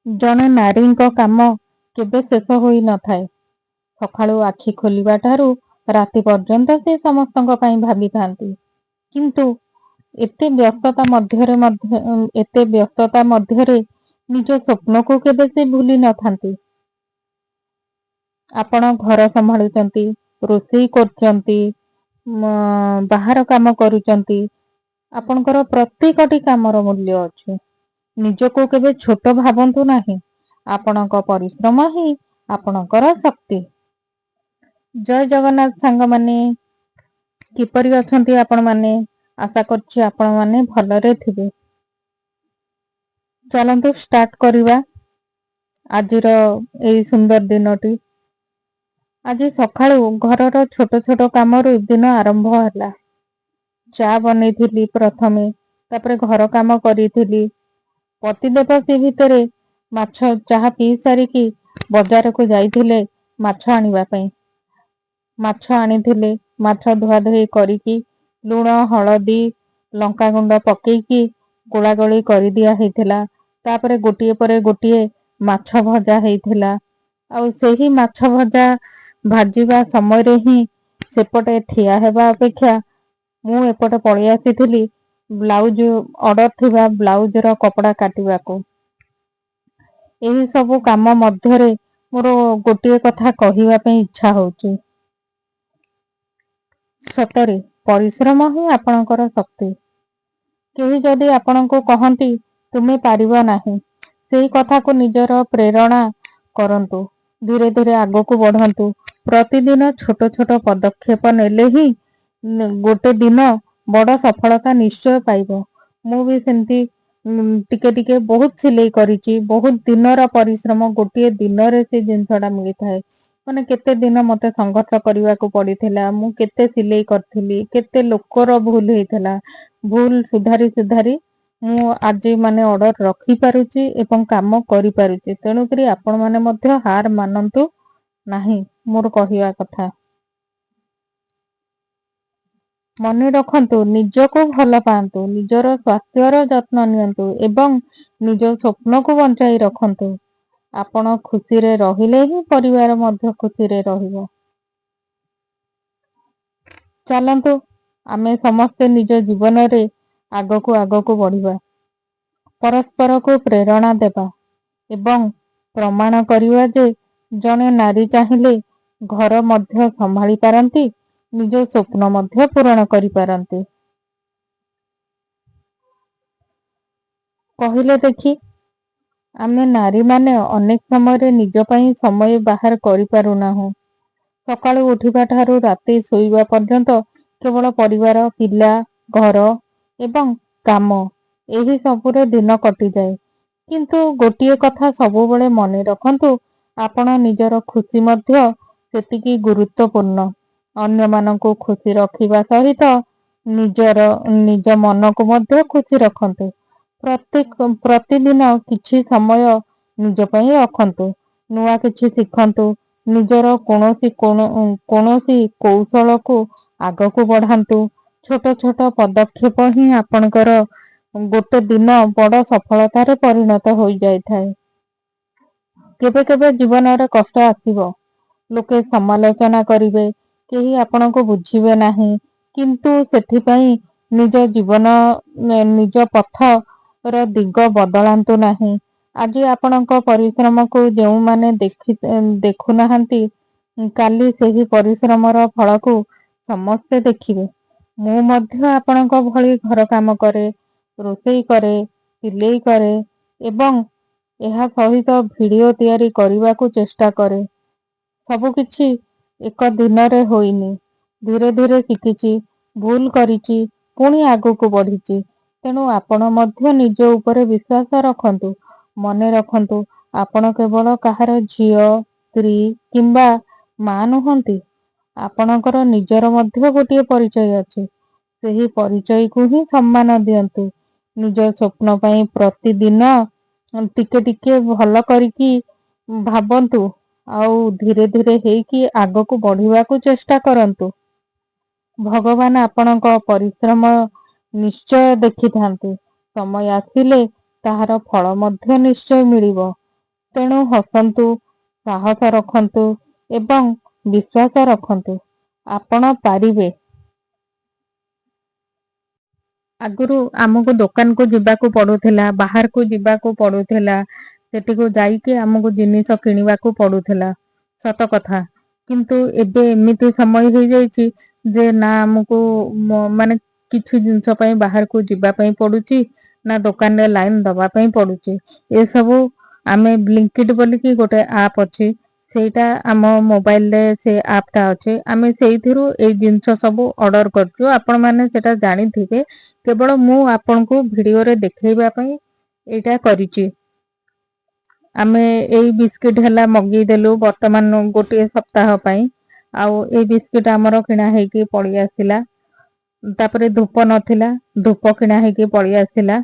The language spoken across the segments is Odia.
ଜଣେ ନାରୀଙ୍କ କାମ କେବେ ଶେଷ ହୋଇ ନଥାଏ। ସକାଳୁ ଆଖି ଖୋଲିବା ଠାରୁ ରାତି ପର୍ଯ୍ୟନ୍ତ ସେ ସମସ୍ତଙ୍କ ପାଇଁ ଭାବିଥାନ୍ତି। କିନ୍ତୁ ଏତେ ବ୍ୟସ୍ତତା ମଧ୍ୟରେ ନିଜ ସ୍ୱପ୍ନକୁ କେବେ ସେ ଭୁଲି ନଥାନ୍ତି। ଆପଣ ଘର ସମ୍ଭାଳୁଛନ୍ତି, ରୋଷେଇ କରୁଛନ୍ତି, ବାହାର କାମ କରୁଛନ୍ତି। ଆପଣଙ୍କର ପ୍ରତ୍ୟେକଟି କାମର ମୂଲ୍ୟ ଅଛି। ନିଜକୁ କେବେ ଛୋଟ ଭାବନ୍ତୁ ନାହିଁ। ଆପଣଙ୍କ ପରିଶ୍ରମ ହିଁ ଆପଣଙ୍କର ଶକ୍ତି। ଜୟ ଜଗନ୍ନାଥ ସାଙ୍ଗମାନେ, କିପରି ଅଛନ୍ତି ଆପଣମାନେ? ଆଶା କରୁଛି ଆପଣମାନେ ଭଲରେ ଥିବେ। ଚାଲନ୍ତୁ ଷ୍ଟାର୍ଟ କରିବା ଆଜିର ଏଇ ସୁନ୍ଦର ଦିନଟି। ଆଜି ସକାଳୁ ଘରର ଛୋଟ ଛୋଟ କାମରୁ ଦିନ ଆରମ୍ଭ ହେଲା। ଚା ବନେଇଥିଲି ପ୍ରଥମେ, ତାପରେ ଘର କାମ କରିଥିଲି। ପତିଦେବ ସେ ଭିତରେ ଚାହା ପିଇ ସାରିକି ବଜାରକୁ ଯାଇଥିଲେ ମାଛ ଆଣିବା ପାଇଁ। ମାଛ ଆଣିଥିଲେ, ମାଛ ଧୁଆ ଧୁଇ କରିକି ଲୁଣ, ହଳଦୀ, ଲଙ୍କାଗୁଣ୍ଡ ପକେଇକି ଗୋଳା ଗୋଳି କରିଦିଆ ହେଇଥିଲା। ତାପରେ ଗୋଟିଏ ପରେ ଗୋଟିଏ ମାଛ ଭଜା ହେଇଥିଲା। ଆଉ ସେହି ମାଛ ଭଜା ଭାଜିବା ସମୟରେ ହିଁ ସେପଟେ ଠିଆ ହେବା ଅପେକ୍ଷା ମୁଁ ଏପଟେ ପଳେଇ ଆସିଥିଲି ଅର୍ଡର ଥିବା ବ୍ଲାଉଜର କପଡା କାଟିବାକୁ। ଏହି ସବୁ କାମ ମଧ୍ୟରେ ମୋର ଗୋଟିଏ କଥା କହିବା ପାଇଁ ଇଚ୍ଛା ହଉଛି। ସତରେ ପରିଶ୍ରମ ହିଁ ଆପଣଙ୍କର ଶକ୍ତି। କେହି ଯଦି ଆପଣଙ୍କୁ କହନ୍ତି ତୁମେ ପାରିବ ନାହିଁ, ସେଇ କଥାକୁ ନିଜର ପ୍ରେରଣା କରନ୍ତୁ। ଧୀରେ ଧୀରେ ଆଗକୁ ବଢନ୍ତୁ। ପ୍ରତିଦିନ ଛୋଟ ଛୋଟ ପଦକ୍ଷେପ ନେଲେ ହିଁ ଗୋଟେ ଦିନ ବଡ ସଫଳତା ନିଶ୍ଚୟ ପାଇବ। ମୁଁ ବି ସେମିତି ଟିକେ ଟିକେ ବହୁତ ସିଲେଇ କରିଛି। ବହୁତ ଦିନର ପରିଶ୍ରମ, ଗୋଟିଏ ଦିନରେ ସେ ଜିନିଷଟା ମିଳିଥାଏ। ମାନେ କେତେ ଦିନ ମତେ ସଂଘର୍ଷ କରିବାକୁ ପଡିଥିଲା। ମୁଁ କେତେ ସିଲେଇ କରିଥିଲି, କେତେ ଲୋକର ଭୁଲ ହେଇଥିଲା। ଭୁଲ ସୁଧାରି ସୁଧାରି ମୁଁ ଆଜି ଅର୍ଡର ରଖିପାରୁଛି ଏବଂ କାମ କରିପାରୁଛି। ତେଣୁକରି ଆପଣ ମାନେ ମଧ୍ୟ ହାର ମାନନ୍ତୁ ନାହିଁ। ମୋର କହିବା କଥା, ମନେ ରଖନ୍ତୁ, ନିଜକୁ ଭଲ ପାଆନ୍ତୁ, ନିଜର ସ୍ୱାସ୍ଥ୍ୟର ଯତ୍ନ ନିଅନ୍ତୁ ଏବଂ ନିଜ ସ୍ୱପ୍ନକୁ ବଞ୍ଚାଇ ରଖନ୍ତୁ। ଆପଣ ଖୁସିରେ ରହିଲେ ହିଁ ପରିବାର ମଧ୍ୟ ଖୁସିରେ ରହିବ। ଚାଲନ୍ତୁ ଆମେ ସମସ୍ତେ ନିଜ ଜୀବନରେ ଆଗକୁ ଆଗକୁ ବଢିବା। ପରସ୍ପରକୁ ପ୍ରେରଣା ଦେବା ଏବଂ ପ୍ରମାଣ କରିବା ଯେ ଜଣେ ନାରୀ ଚାହିଁଲେ ଘର ମଧ୍ୟ ସମ୍ଭାଳି ପାରନ୍ତି, ନିଜ ସ୍ୱପ୍ନ ମଧ୍ୟ ପୂରଣ କରିପାରନ୍ତି। କହିଲେ ଦେଖି, ଆମେ ନାରୀମାନେ ଅନେକ ସମୟରେ ନିଜ ପାଇଁ ସମୟ ବାହାର କରିପାରୁନାହୁଁ। ସକାଳୁ ଉଠିବା ଠାରୁ ରାତି ଶୋଇବା ପର୍ଯ୍ୟନ୍ତ କେବଳ ପରିବାର, ପିଲା, ଘର ଏବଂ କାମ, ଏହି ସବୁରେ ଦିନ କଟିଯାଏ। କିନ୍ତୁ ଗୋଟିଏ କଥା ସବୁବେଳେ ମନେ ରଖନ୍ତୁ, ଆପଣ ନିଜର ଖୁସି ମଧ୍ୟ ସେତିକି ଗୁରୁତ୍ୱପୂର୍ଣ୍ଣ। ଅନ୍ୟମାନଙ୍କୁ ଖୁସି ରଖିବା ସହିତ ନିଜ ମନକୁ ମଧ୍ୟ ଖୁସି ରଖନ୍ତୁ। ପ୍ରତିଦିନ କିଛି ସମୟ ନିଜ ପାଇଁ ରଖନ୍ତୁ। ନୂଆ କିଛି ଶିଖନ୍ତୁ। ନିଜର କୌଣସି କୌଶଳକୁ ଆଗକୁ ବଢାନ୍ତୁ। ଛୋଟ ଛୋଟ ପଦକ୍ଷେପ ହିଁ ଆପଣଙ୍କର ଗୋଟେ ଦିନ ବଡ ସଫଳତାରେ ପରିଣତ ହୋଇଯାଇଥାଏ। କେବେ କେବେ ଜୀବନରେ କଷ୍ଟ ଆସିବ। ଲୋକେ ସମାଲୋଚନା କରିବେ, କେହି ଆପଣଙ୍କୁ ବୁଝିବେ ନାହିଁ। କିନ୍ତୁ ସେଥିପାଇଁ ନିଜ ପଥର ଦିଗ ବଦଳାନ୍ତୁ ନାହିଁ। ଆଜି ଆପଣଙ୍କ ପରିଶ୍ରମକୁ ଯେଉଁମାନେ ଦେଖୁନାହାନ୍ତି, କାଲି ସେହି ପରିଶ୍ରମର ଫଳକୁ ସମସ୍ତେ ଦେଖିବେ। ମୁଁ ମଧ୍ୟ ଆପଣଙ୍କ ଭଳି ଘର କାମ କରେ, ରୋଷେଇ କରେ, ସିଲେଇ କରେ ଏବଂ ଏହା ସହିତ ଭିଡିଓ ତିଆରି କରିବାକୁ ଚେଷ୍ଟା କରେ। ସବୁ କିଛି ଏକ ଦିନରେ ହୋଇନି। ଧୀରେ ଧୀରେ ଶିଖିଛି, ଭୁଲ କରିଛି, ପୁଣି ଆଗକୁ ବଢିଛି। ତେଣୁ ଆପଣ ମଧ୍ୟ ନିଜ ଉପରେ ବିଶ୍ୱାସ ରଖନ୍ତୁ। ମନେ ରଖନ୍ତୁ, ଆପଣ କେବଳ କାହାର ଝିଅ, ସ୍ତ୍ରୀ କିମ୍ବା ମା ନୁହନ୍ତି। ଆପଣଙ୍କର ନିଜର ମଧ୍ୟ ଗୋଟିଏ ପରିଚୟ ଅଛି। ସେହି ପରିଚୟକୁ ହିଁ ସମ୍ମାନ ଦିଅନ୍ତୁ। ନିଜ ସ୍ୱପ୍ନ ପାଇଁ ପ୍ରତିଦିନ ଟିକେ ଟିକେ ଭଲ କରିକି ଭାବନ୍ତୁ ଆଉ ଧୀରେ ଧୀରେ ହେଇକି ଆଗକୁ ବଢିବାକୁ ଚେଷ୍ଟା କରନ୍ତୁ। ଭଗବାନ ଆପଣଙ୍କ ପରିଶ୍ରମ ନିଶ୍ଚୟ ଦେଖିଥାନ୍ତି। ସମୟ ଆସିଲେ ତାହାର ଫଳ ମଧ୍ୟ ନିଶ୍ଚୟ ମିଳିବ। ତେଣୁ ହସନ୍ତୁ, ସାହସ ରଖନ୍ତୁ ଏବଂ ବିଶ୍ୱାସ ରଖନ୍ତୁ। ଆପଣ ପାରିବେ। ଆଗରୁ ଆମକୁ ଦୋକାନକୁ ଯିବାକୁ ପଡୁଥିଲା, ବାହାରକୁ ଯିବାକୁ ପଡୁଥିଲା, ସେଠିକୁ ଯାଇକି ଆମକୁ ଜିନିଷ କିଣିବାକୁ ପଡୁଥିଲା, ସତ କଥା। କିନ୍ତୁ ଏବେ ଏମିତି ସମୟ ହେଇଯାଇଛି ଯେ ନା ଆମକୁ ମାନେ କିଛି ଜିନିଷ ପାଇଁ ବାହାରକୁ ଯିବା ପାଇଁ ପଡୁଛି, ନା ଦୋକାନରେ ଲାଇନ ଦବା ପାଇଁ ପଡୁଛି। ଏସବୁ ଆମେ ବ୍ଲିଙ୍କିଟ ବୋଲିକି ଗୋଟେ ଆପ୍ ଅଛି, ସେଇଟା ଆମ ମୋବାଇଲରେ ସେ ଆପ୍ ଟା ଅଛି। ଆମେ ସେଇଥିରୁ ଏଇ ଜିନିଷ ସବୁ ଅର୍ଡର କରୁଛୁ। ଆପଣ ମାନେ ସେଟା ଜାଣିଥିବେ, କେବଳ ମୁଁ ଆପଣଙ୍କୁ ଭିଡିଓରେ ଦେଖେଇବା ପାଇଁ ଏଇଟା କରିଛି। ଆମେ ଏଇ ବିସ୍କିଟ ହେଲା ମଗେଇଦେଲୁ ବର୍ତ୍ତମାନ ଗୋଟିଏ ସପ୍ତାହ ପାଇଁ। ଆଉ ଏଇ ବିସ୍କିଟ ଆମର କିଣା ହେଇକି ପଳେଇ ଆସିଲା। ତାପରେ ଧୂପ ନଥିଲା, ଧୂପ କିଣା ହେଇକି ପଳେଇ ଆସିଲା।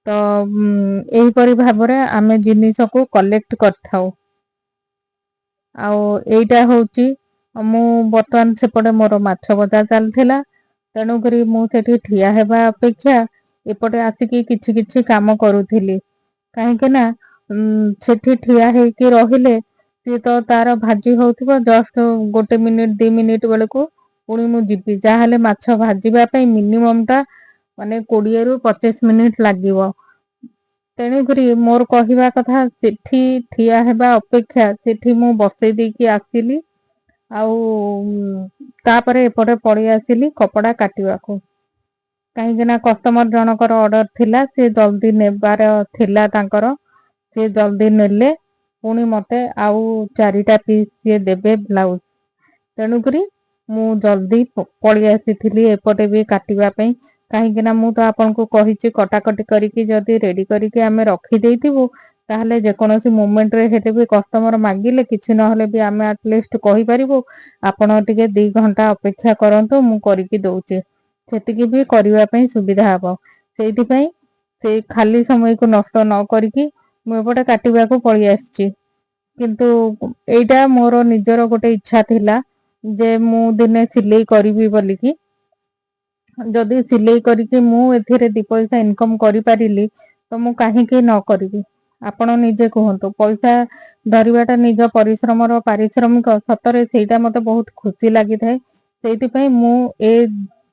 ତ ଏହିପରି ଭାବରେ ଆମେ ଜିନିଷକୁ କଲେକ୍ଟ କରିଥାଉ। ଆଉ ଏଇଟା ହଉଛି, ମୁଁ ବର୍ତ୍ତମାନ ସେପଟେ ମୋର ମାଛ ଭଜା ଚାଲିଥିଲା, ତେଣୁକରି ମୁଁ ସେଠି ଠିଆ ହେବା ଅପେକ୍ଷା ଏପଟେ ଆସିକି କିଛି କିଛି କାମ କରୁଥିଲି। କାହିଁକି ନା ସେଠି ଠିଆ ହେଇକି ରହିଲେ ସିଏ ତ ତାର ଭାଜି ହଉଥିବ, ଜଷ୍ଟ 1 ମିନିଟ 2 ମିନିଟ ବେଳକୁ ପୁଣି ମୁଁ ଯିବି। ଯାହାହେଲେ ମାଛ ଭାଜିବା ପାଇଁ ମିନିମମ ଟା ମାନେ 20 ରୁ 25 ମିନିଟ ଲାଗିବ। ତେଣୁକରି ମୋର କହିବା କଥା, ସେଠି ଠିଆ ହେବା ଅପେକ୍ଷା ସେଠି ମୁଁ ବସେଇ ଦେଇକି ଆସିଲି। ଆଉ ତାପରେ ଏପଟେ ପଳେଇ ଆସିଲି କପଡା କାଟିବାକୁ। କାହିଁକି ନା କଷ୍ଟମର ଜଣଙ୍କର ଅର୍ଡର ଥିଲା, ସେ ଜଲଦି ନେବାର ଥିଲା ତାଙ୍କର, ସେ ଜଲଦି ନେଲେ। ପୁଣି ମତେ ଆଉ 4ଟା ପିସ୍ ସିଏ ଦେବେ ବ୍ଲାଉଜ। ତେଣୁକରି ମୁଁ ଜଲଦି ପଳେଇ ଆସିଥିଲି ଏପଟେ ବି କାଟିବା ପାଇଁ। କାହିଁକି ନା ମୁଁ ତ ଆପଣଙ୍କୁ କହିଛି, କଟାକଟି କରିକି ଯଦି ରେଡି କରିକି ଆମେ ରଖିଦେଇଥିବୁ, ତାହେଲେ ଯେକୌଣସି ମୁମେଣ୍ଟ ରେ ହେଲେ ବି କଷ୍ଟମର ମାଗିଲେ କିଛି ନହେଲେ ବି ଆମେ ଆଟଲିଷ୍ଟ କହିପାରିବୁ, ଆପଣ ଟିକେ 2 ଘଣ୍ଟା ଅପେକ୍ଷା କରନ୍ତୁ, ମୁଁ କରିକି ଦଉଛି। ସେତିକି ବି କରିବା ପାଇଁ ସୁବିଧା ହବ। ସେଇଥିପାଇଁ ସେଇ ଖାଲି ସମୟକୁ ନଷ୍ଟ ନ କରିକି ମୁଁ ଏପଟେ କାଟିବାକୁ ପଳେଇ ଆସିଛି। କିନ୍ତୁ ଏଇଟା ମୋର ନିଜର ଗୋଟେ ଇଚ୍ଛା ଥିଲା ଯେ ମୁଁ ଦିନେ ସିଲେଇ କରିବି ବୋଲିକି। ଯଦି ସିଲେଇ କରିକି ମୁଁ ଏଥିରେ 2 ପଇସା ଇନକମ କରିପାରିଲି, ତ ମୁଁ କାହିଁକି ନ କରିବି। ଆପଣ ନିଜେ କୁହନ୍ତୁ। ପଇସା ଧରିବାଟା ନିଜ ପରିଶ୍ରମର ପାରିଶ୍ରମିକ, ସତରେ ସେଇଟା ମତେ ବହୁତ ଖୁସି ଲାଗିଥାଏ। ସେଇଥିପାଇଁ ମୁଁ ଏ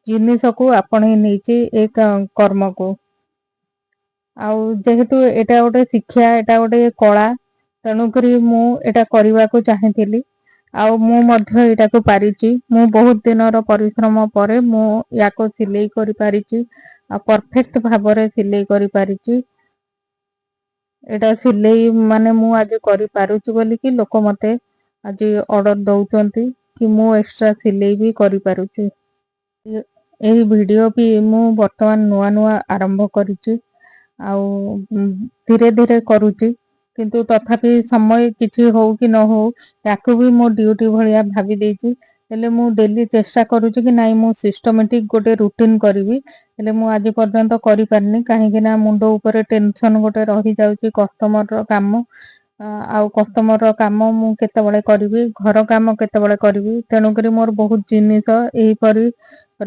ଜିନିଷକୁ ଆପଣେଇ ନେଇଛି, ଏ କର୍ମକୁ। ଆଉ ଯେହେତୁ ଏଇଟା ଗୋଟେ ଶିକ୍ଷା, ଏଇଟା ଗୋଟେ କଳା, ତେଣୁକରି ମୁଁ ଏଇଟା କରିବାକୁ ଚାହିଁଥିଲି। ଆଉ ମୁଁ ମଧ୍ୟ ଏଇଟାକୁ ପାରିଛି। ମୁଁ ବହୁତ ଦିନର ପରିଶ୍ରମ ପରେ ମୁଁ ୟାକୁ ସିଲେଇ କରିପାରିଛି, ଆଉ ପରଫେକ୍ଟ ଭାବରେ ସିଲେଇ କରିପାରିଛି। ଏଇଟା ସିଲେଇ ମାନେ ମୁଁ ଆଜି କରିପାରୁଛି ବୋଲିକି ଲୋକ ମତେ ଆଜି ଅର୍ଡର ଦଉଛନ୍ତି, କି ମୁଁ ଏକ୍ସଟ୍ରା ସିଲେଇ ବି କରିପାରୁଛି। ଏହି ଭିଡିଓ ବି ମୁଁ ବର୍ତ୍ତମାନ ନୂଆ ନୂଆ ଆରମ୍ଭ କରିଛି। ଆଉ ଧୀରେ ଧୀରେ କରୁଛି, କିନ୍ତୁ ତଥାପି ସମୟ କିଛି ହଉ କି ନ ହଉ, ୟାକୁ ବି ମୋ ଡ୍ୟୁଟି ଭଳିଆ ଭାବି ଦେଇଛି। ହେଲେ ମୁଁ ଡେଲି ଚେଷ୍ଟା କରୁଛି କି ନାଇଁ, ମୁଁ ସିଷ୍ଟମେଟିକ ଗୋଟେ ରୁଟିନ କରିବି। ହେଲେ ମୁଁ ଆଜି ପର୍ଯ୍ୟନ୍ତ କରିପାରିନି, କାହିଁକି ନା ମୁଣ୍ଡ ଉପରେ ଟେନସନ ଗୋଟେ ରହିଯାଉଛି କଷ୍ଟମର ର କାମ। ଆଉ କଷ୍ଟମର ର କାମ ମୁଁ କେତେବେଳେ କରିବି, ଘର କାମ କେତେବେଳେ କରିବି, ତେଣୁକରି ମୋର ବହୁତ ଜିନିଷ ଏହିପରି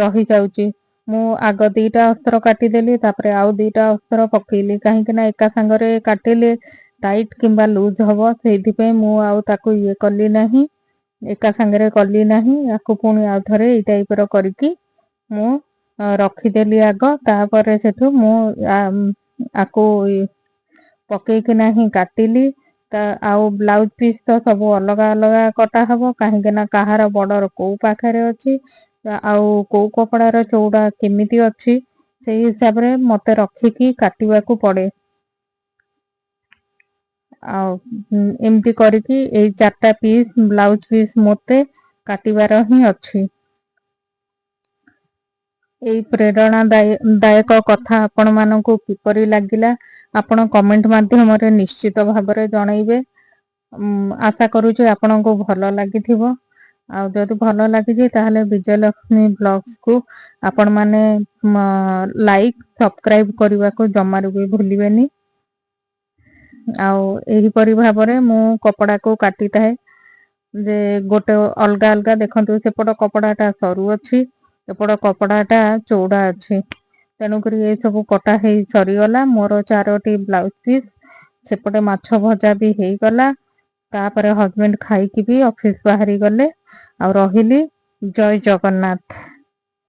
ରହିଯାଉଛି। ମୁଁ ଆଗ 2ଟା ଅସ୍ତ୍ର କାଟିଦେଲି, ତାପରେ ଆଉ 2ଟା ଅସ୍ତ୍ର ପକେଇଲି, କାହିଁକି ନା ଏକା ସାଙ୍ଗରେ କାଟିଲେ ଟାଇଟ କିମ୍ବା ଲୁଜ ହବ। ସେଇଥିପାଇଁ ମୁଁ ଆଉ ତାକୁ ଇଏ କଲି ନାହିଁ, ଏକା ସାଙ୍ଗରେ କଲି ନାହିଁ। ୟାକୁ ପୁଣି ଆଉ ଥରେ ଏଇ ଟାଇପ ର କରିକି ମୁଁ ରଖିଦେଲି ଆଗ। ତାପରେ ସେଠୁ ମୁଁ ଆକୁ ପକେଇକି ନାହିଁ କାଟିଲି। ଆଉ ବ୍ଲାଉଜ ପିସ୍ ତ ସବୁ ଅଲଗା ଅଲଗା କଟା ହବ, କାହିଁକି ନା କାହାର ବର୍ଡର କୋଉ ପାଖରେ ଅଛି, ଆଉ କୋଉ କପଡାର ଚଉଡା କେମିତି ଅଛି, ସେଇ ହିସାବରେ ମତେ ରଖିକି କାଟିବାକୁ ପଡେ। ଆଉ ଏମିତି କରିକି ଏଇ 4ଟା ପିସ୍ ବ୍ଲାଉଜ ପିସ୍ ମତେ କାଟିବାର ହିଁ ଅଛି। ଏଇ ପ୍ରେରଣା ଦାୟକ କଥା ଆପଣ ମାନଙ୍କୁ କିପରି ଲାଗିଲା, ଆପଣ କମେଣ୍ଟ ମାଧ୍ୟମରେ ନିଶ୍ଚିତ ଭାବରେ ଜଣେଇବେ। ଆଶା କରୁଛି ଆପଣଙ୍କୁ ଭଲ ଲାଗିଥିବ। ଆଉ ଯଦି ଭଲ ଲାଗିଛି, ତାହେଲେ ବିଜୟଲକ୍ଷ୍ମୀ ବ୍ଲଗସ୍ କୁ ଆପଣ ମାନେ ଲାଇକ୍ ସବସ୍କ୍ରାଇବ କରିବାକୁ ଜମାରୁ ବି ଭୁଲିବେନି। ଆଉ ଏହିପରି ଭାବରେ ମୁଁ କପଡାକୁ କାଟିଥାଏ। ଯେ ଗୋଟେ ଅଲଗା ଅଲଗା ଦେଖନ୍ତୁ, ସେପଟ କପଡା ଟା ସରୁ ଅଛି, ଏପଟ କପଡା ଟା ଚଉଡା ଅଛି। ତେଣୁକରି ଏ ସବୁ କଟା ହେଇ ସରିଗଲା। ମୋର 4ଟି ବ୍ଲାଉଜ ପିସ୍ ସେପଟେ ମାଛ ଭଜା ବି ହେଇଗଲା। ତାପରେ ହଜବେଣ୍ଡ ଖାଇକି ବି ଅଫିସ ବାହାରି ଗଲେ। ଆଉ ରହିଲି। ଜୟ ଜଗନ୍ନାଥ।